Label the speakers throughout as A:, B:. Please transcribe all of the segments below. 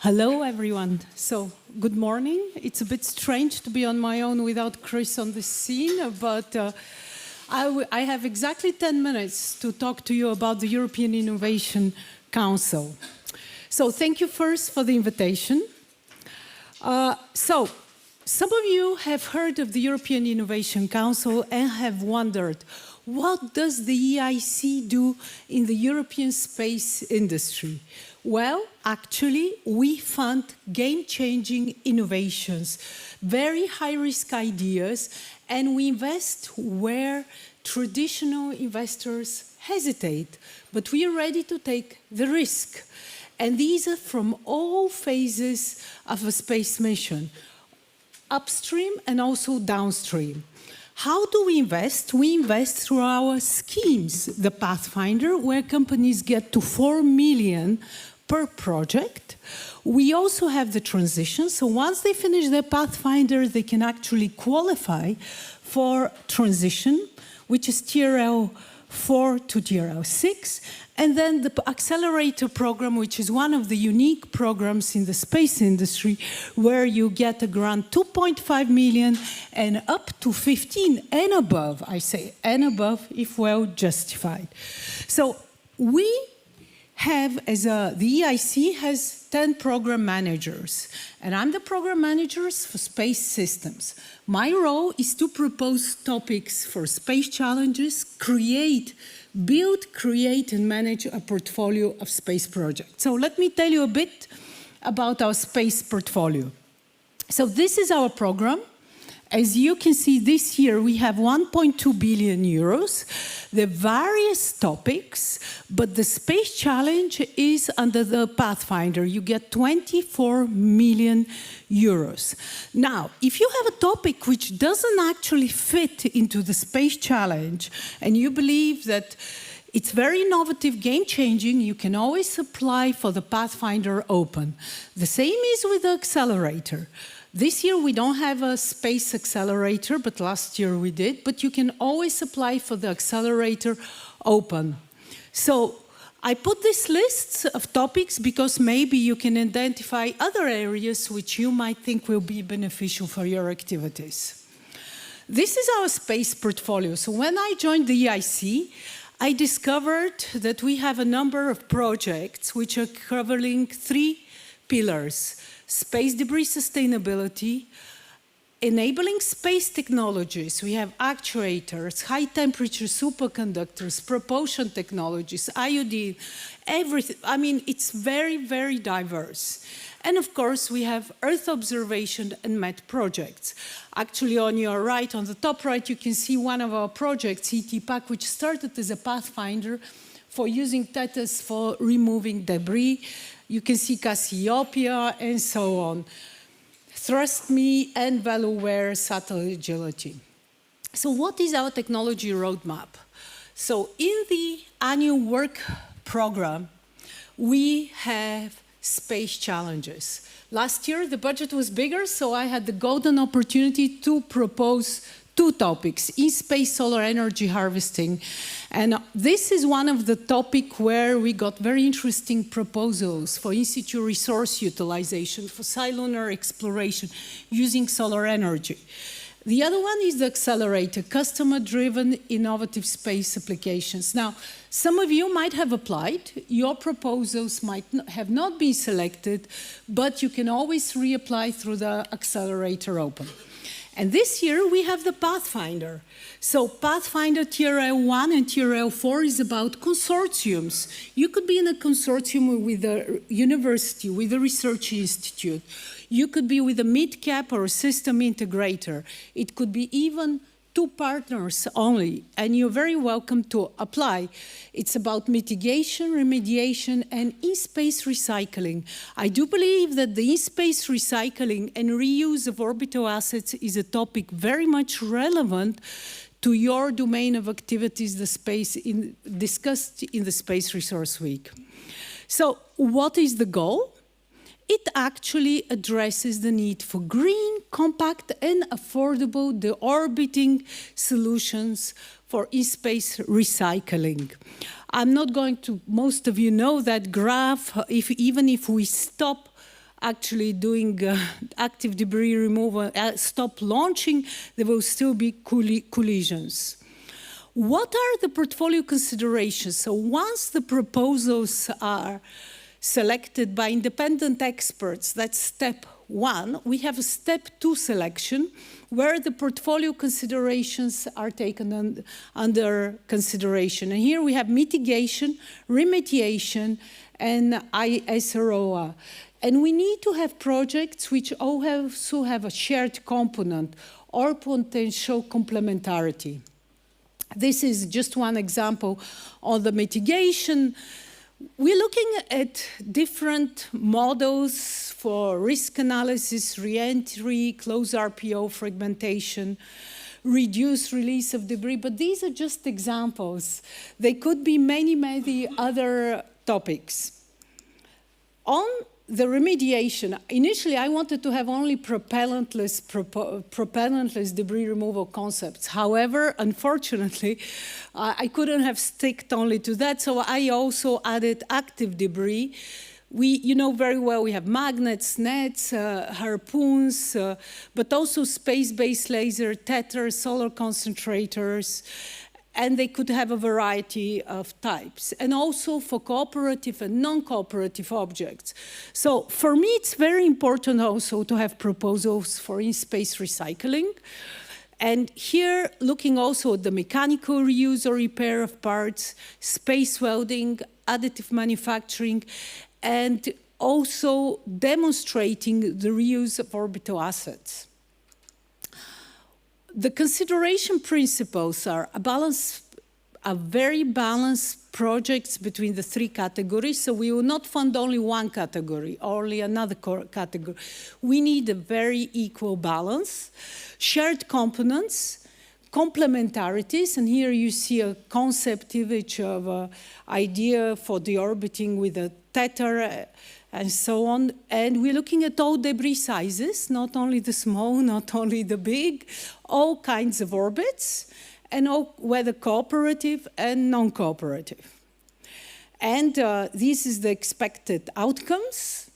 A: Hello, everyone. So, good morning. It's a bit strange to be on my own without Chris on the scene, but I have exactly 10 minutes to talk to you about the European Innovation Council. So, thank you first for the invitation. Some of you have heard of the European Innovation Council and have wondered, what does the EIC do in the European space industry? Well, actually, we fund game-changing innovations, very high-risk ideas, and we invest where traditional investors hesitate. But we are ready to take the risk. And these are from all phases of a space mission, upstream and also downstream. How do we invest? We invest through our schemes, the Pathfinder, where companies get to 4 million per project. We also have the transition, so once they finish their Pathfinder, they can actually qualify for transition, which is TRL 4 to TRL 6, and then the accelerator program, which is one of the unique programs in the space industry, where you get a grant 2.5 million and up to 15 and above, I say, and above if well justified. So we have, the EIC has 10 program managers, and I'm the program manager for space systems. My role is to propose topics for space challenges, build, create, and manage a portfolio of space projects. So let me tell you a bit about our space portfolio. So this is our program. As you can see, this year we have 1.2 billion euros. There are various topics, but the space challenge is under the Pathfinder. You get 24 million euros. Now, if you have a topic which doesn't actually fit into the space challenge, and you believe that it's very innovative, game-changing, you can always apply for the Pathfinder Open. The same is with the accelerator. This year we don't have a space accelerator, but last year we did, but you can always apply for the accelerator open. So I put this list of topics because maybe you can identify other areas which you might think will be beneficial for your activities. This is our space portfolio. So when I joined the EIC, I discovered that we have a number of projects which are covering 3 pillars. Space debris sustainability, enabling space technologies. We have actuators, high-temperature superconductors, propulsion technologies, IOD, everything. I mean, it's very, very diverse. And of course, we have Earth observation and MET projects. Actually, on your right, on the top right, you can see one of our projects, ETPAC, which started as a Pathfinder for using Tethys for removing debris. You can see Cassiopeia and so on. ThrustMe and ValueWare satellite agility. So what is our technology roadmap? So in the annual work program, we have space challenges. Last year, the budget was bigger, so I had the golden opportunity to propose 2 topics, in-space solar energy harvesting. And this is one of the topics where we got very interesting proposals for in-situ resource utilization, for lunar exploration using solar energy. The other one is the accelerator, customer-driven innovative space applications. Now, some of you might have applied. Your proposals might have not been selected, but you can always reapply through the accelerator open. And this year we have the Pathfinder. So Pathfinder TRL 1 and TRL 4 is about consortiums. You could be in a consortium with a university, with a research institute. You could be with a mid-cap or a system integrator. It could be even 2 partners only, and you're very welcome to apply. It's about mitigation, remediation, and in-space recycling. I do believe that the in-space recycling and reuse of orbital assets is a topic very much relevant to your domain of activities, discussed in the Space Resource Week. So what is the goal? It actually addresses the need for green, compact, and affordable deorbiting solutions for in-space recycling. I'm not going to, most of you know that graph, even if we stop actually doing active debris removal, stop launching, there will still be collisions. What are the portfolio considerations? So once the proposals are selected by independent experts, that's step one, we have a step two selection where the portfolio considerations are taken under consideration. And here we have mitigation, remediation, and ESRIC. And we need to have projects which also have a shared component or potential complementarity. This is just one example of the mitigation. We're looking at different models for risk analysis, re-entry, close RPO fragmentation, reduce release of debris, but these are just examples. There could be many, many other topics. On the remediation, initially I wanted to have only propellantless debris removal concepts. However, unfortunately, I couldn't have sticked only to that, so I also added active debris. You know very well we have magnets, nets, harpoons, but also space-based laser, tethers, solar concentrators, and they could have a variety of types, and also for cooperative and non-cooperative objects. So for me, it's very important also to have proposals for in-space recycling. And here, looking also at the mechanical reuse or repair of parts, space welding, additive manufacturing, and also demonstrating the reuse of orbital assets. The consideration principles are a very balanced projects between the three categories. So we will not fund only one category, only another category. We need a very equal balance, shared components, complementarities, and here you see a concept image of an idea for deorbiting with a tether and so on. And we're looking at all debris sizes, not only the small, not only the big, all kinds of orbits, and all, whether cooperative and non-cooperative. And this is the expected outcomes.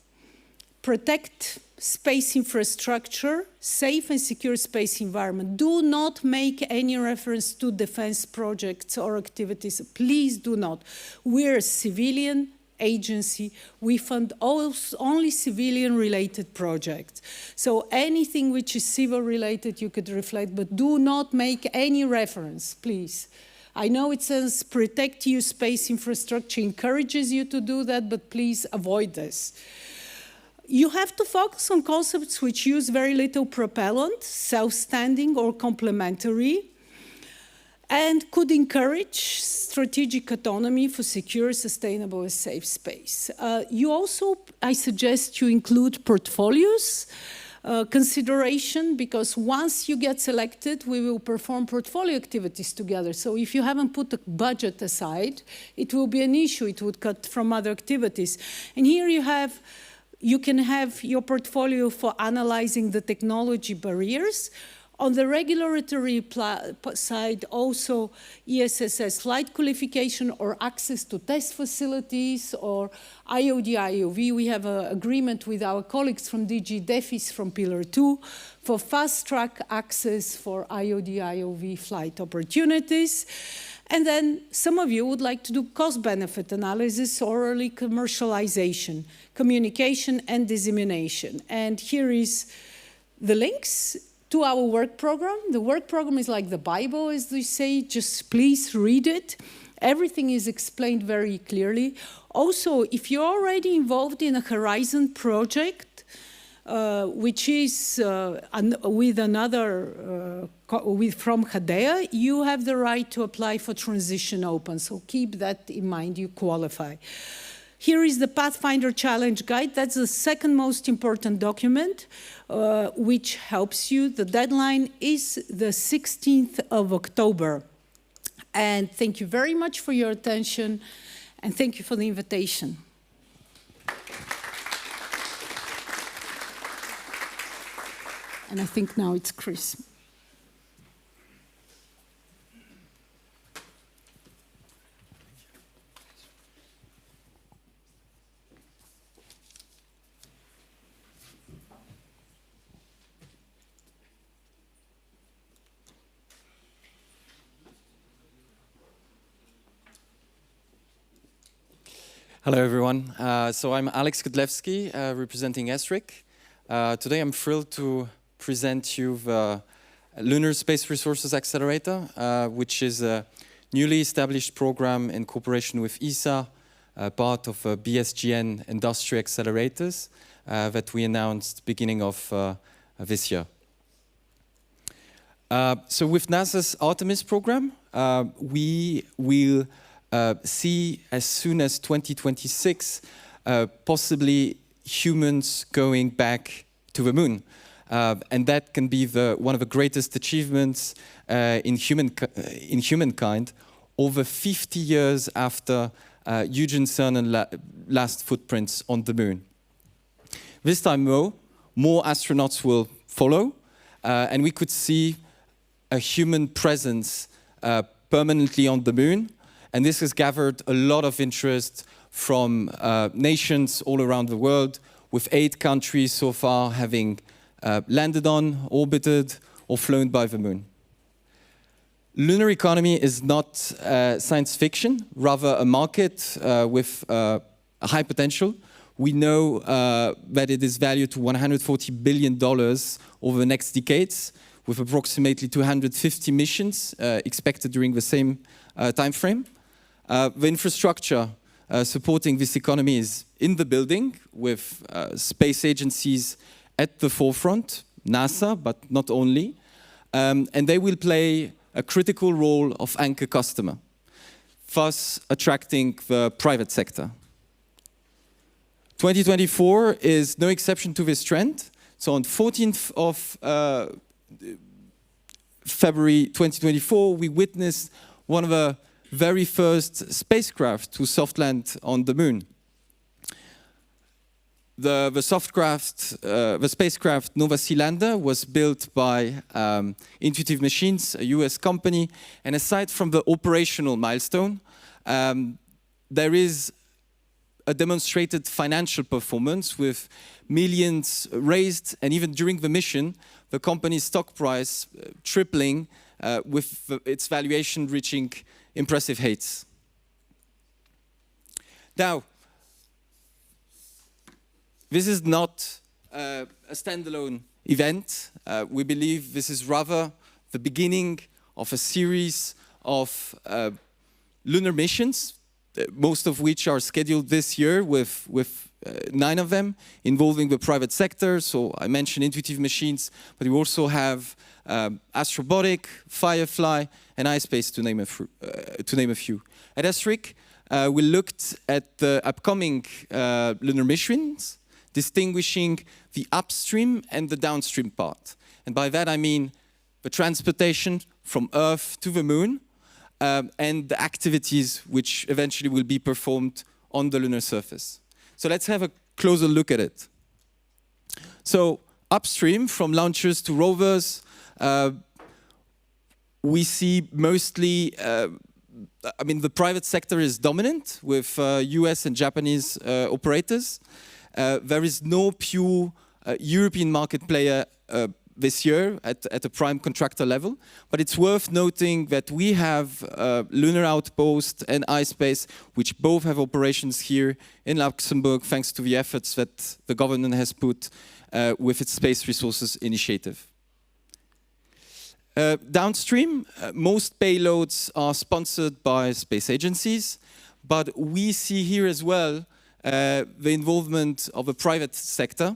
A: Protect space infrastructure, safe and secure space environment. Do not make any reference to defense projects or activities. Please do not. We're a civilian agency. We fund only civilian-related projects. So anything which is civil-related, you could reflect, but do not make any reference, please. I know it says protect your space infrastructure, encourages you to do that, but please avoid this. You have to focus on concepts which use very little propellant, self-standing or complementary, and could encourage strategic autonomy for secure, sustainable, and safe space. You also, I suggest you include portfolios consideration, because once you get selected, we will perform portfolio activities together. So if you haven't put a budget aside, it will be an issue. It would cut from other activities. And here you can have your portfolio for analyzing the technology barriers. On the regulatory side, also ESSS flight qualification or access to test facilities or IOD, IOV. We have an agreement with our colleagues from DG DEFIS from Pillar 2 for fast-track access for IOD, IOV flight opportunities. And then some of you would like to do cost-benefit analysis or early commercialization, communication and dissemination. And here is the links to our work program. The work program is like the Bible, as they say. Just please read it. Everything is explained very clearly. Also, if you're already involved in a Horizon project, which is with another, from HADEA, you have the right to apply for Transition Open. So keep that in mind, you qualify. Here is the Pathfinder Challenge Guide. That's the second most important document, which helps you. The deadline is the 16th of October. And thank you very much for your attention, and thank you for the invitation. And I think now it's Chris.
B: Hello, everyone. So I'm Alex Godlewski, representing ESRIC. Today I'm thrilled to present you the Lunar Space Resources Accelerator, which is a newly established program in cooperation with ESA, part of BSGN industry accelerators that we announced beginning of this year. So with NASA's Artemis program, we will see as soon as 2026 possibly humans going back to the moon. And that can be one of the greatest achievements in humankind over 50 years after Eugene Cernan's last footprints on the moon. This time though, more astronauts will follow, and we could see a human presence permanently on the moon. And this has gathered a lot of interest from nations all around the world, with 8 countries so far having landed on, orbited, or flown by the moon. Lunar economy is not science fiction, rather a market with a high potential. We know that it is valued to $140 billion over the next decades, with approximately 250 missions expected during the same time frame. The infrastructure supporting this economy is in the building, with space agencies at the forefront, NASA, but not only, and they will play a critical role of anchor customer, thus attracting the private sector. 2024 is no exception to this trend. So on 14th of February 2024, we witnessed one of the very first spacecraft to soft land on the moon. The spacecraft Nova Sea Lander was built by Intuitive Machines, a US company, and aside from the operational milestone, there is a demonstrated financial performance with millions raised, and even during the mission, the company's stock price tripling, with its valuation reaching impressive heights. Now, this is not a standalone event. We believe this is rather the beginning of a series of lunar missions, most of which are scheduled this year, with 9 of them involving the private sector. So I mentioned Intuitive Machines, but we also have Astrobotic, Firefly, and iSpace, to name a few. At ESRIC, we looked at the upcoming lunar missions, distinguishing the upstream and the downstream part. And by that I mean the transportation from Earth to the moon, and the activities which eventually will be performed on the lunar surface. So let's have a closer look at it. So upstream, from launchers to rovers, we see mostly, the private sector is dominant with US and Japanese operators. There is no pure European market player this year at a prime contractor level, but it's worth noting that we have Lunar Outpost and iSpace, which both have operations here in Luxembourg, thanks to the efforts that the government has put with its Space Resources initiative. Downstream, most payloads are sponsored by space agencies, but we see here as well the involvement of the private sector.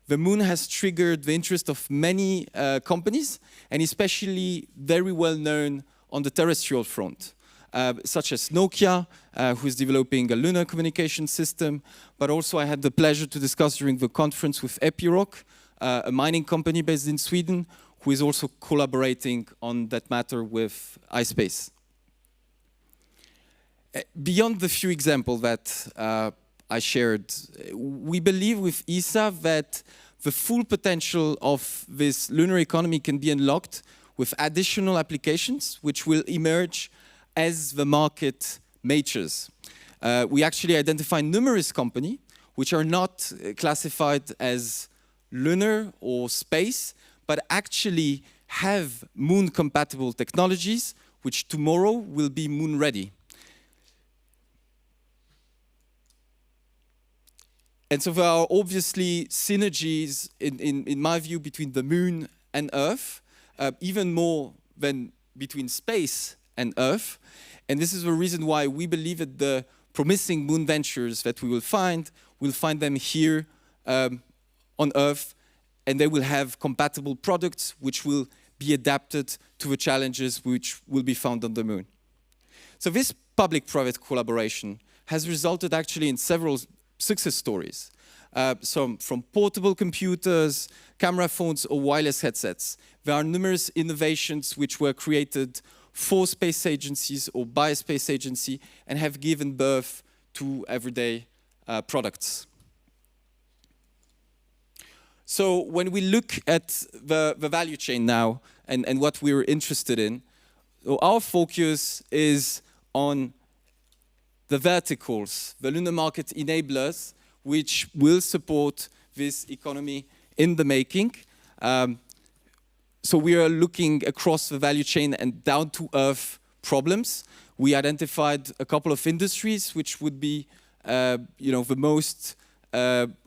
B: The moon has triggered the interest of many companies, and especially very well known on the terrestrial front, such as Nokia, who is developing a lunar communication system, but also I had the pleasure to discuss during the conference with Epiroc, a mining company based in Sweden, who is also collaborating on that matter with iSpace. Beyond the few examples that I shared, we believe with ESA that the full potential of this lunar economy can be unlocked with additional applications which will emerge as the market matures. We actually identify numerous companies which are not classified as lunar or space, but actually have moon-compatible technologies which tomorrow will be moon-ready. And so there are obviously synergies, in my view, between the moon and Earth, even more than between space and Earth. And this is the reason why we believe that the promising moon ventures that we will find, we'll find them here on Earth, and they will have compatible products which will be adapted to the challenges which will be found on the moon. So this public-private collaboration has resulted actually in several success stories. From portable computers, camera phones, or wireless headsets. There are numerous innovations which were created for space agencies or by a space agency and have given birth to everyday products. So when we look at the value chain now and what we're interested in, our focus is on the verticals, the lunar market enablers, which will support this economy in the making. So we are looking across the value chain and down to earth problems. We identified a couple of industries which would be the most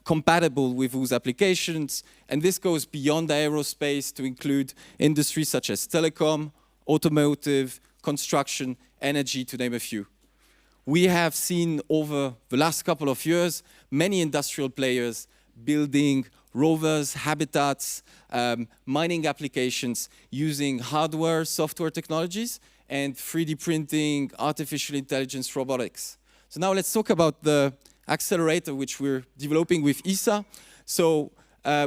B: compatible with those applications. And this goes beyond aerospace to include industries such as telecom, automotive, construction, energy, to name a few. We have seen over the last couple of years many industrial players building rovers, habitats, mining applications using hardware, software technologies, and 3D printing, artificial intelligence, robotics. So now let's talk about the accelerator which we're developing with ESA. So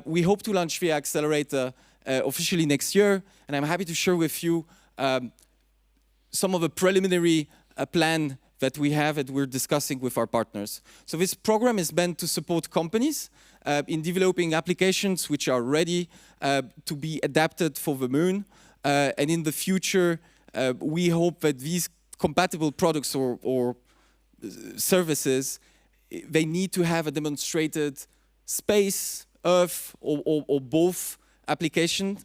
B: we hope to launch the accelerator officially next year, and I'm happy to share with you some of the preliminary plan that we have and we're discussing with our partners. So this program is meant to support companies in developing applications which are ready to be adapted for the moon. And in the future, we hope that these compatible products or services, they need to have a demonstrated space, Earth, or both application.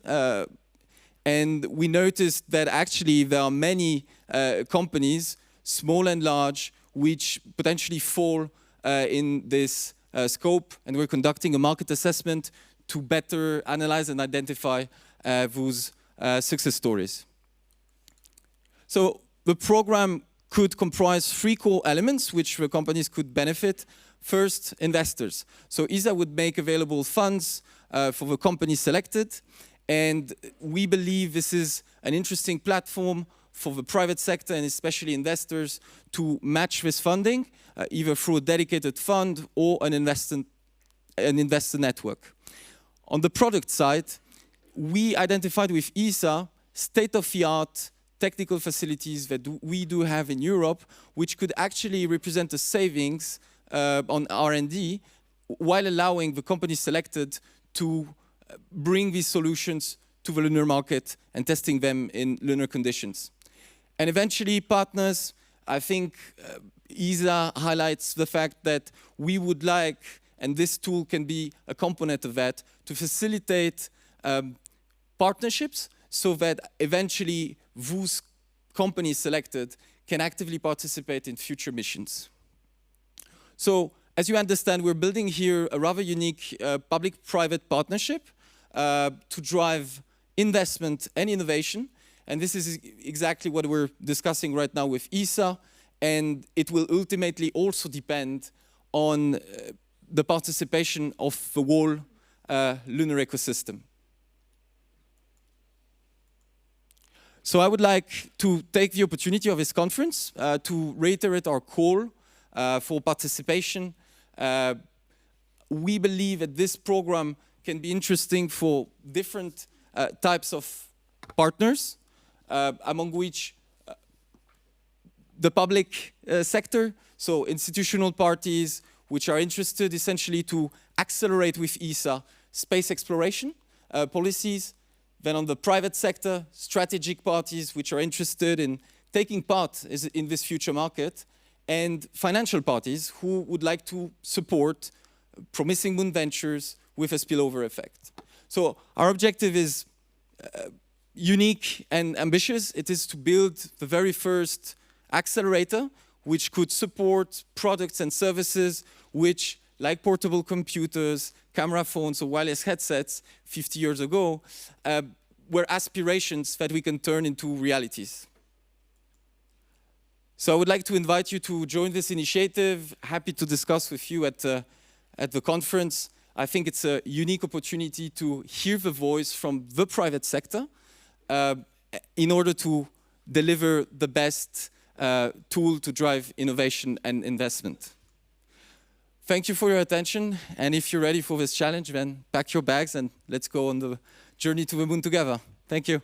B: And we noticed that actually there are many companies, small and large, which potentially fall in this scope, and we're conducting a market assessment to better analyze and identify those success stories. So the program could comprise 3 core elements which the companies could benefit. First, investors. So ESA would make available funds for the company selected, and we believe this is an interesting platform for the private sector and especially investors to match this funding, either through a dedicated fund or an investor network. On the product side, we identified with ESA state-of-the-art technical facilities that we do have in Europe, which could actually represent a savings on R&D, while allowing the company selected to bring these solutions to the lunar market and testing them in lunar conditions. And eventually, partners, I think ESA highlights the fact that we would like, and this tool can be a component of that, to facilitate partnerships so that eventually those companies selected can actively participate in future missions. So, as you understand, we're building here a rather unique public-private partnership to drive investment and innovation. And this is exactly what we're discussing right now with ESA, and it will ultimately also depend on the participation of the whole lunar ecosystem. So I would like to take the opportunity of this conference to reiterate our call for participation. We believe that this program can be interesting for different types of partners, among which the public sector, so institutional parties which are interested essentially to accelerate with ESA space exploration policies. Then on the private sector, strategic parties which are interested in taking part in this future market, and financial parties who would like to support promising moon ventures with a spillover effect. So our objective is unique and ambitious. It is to build the very first accelerator which could support products and services which like portable computers, camera phones, or wireless headsets 50 years ago, were aspirations that we can turn into realities. So I would like to invite you to join this initiative. Happy to discuss with you at the conference. I think it's a unique opportunity to hear the voice from the private sector in order to deliver the best tool to drive innovation and investment. Thank you for your attention, and if you're ready for this challenge, then pack your bags and let's go on the journey to the moon together. Thank you.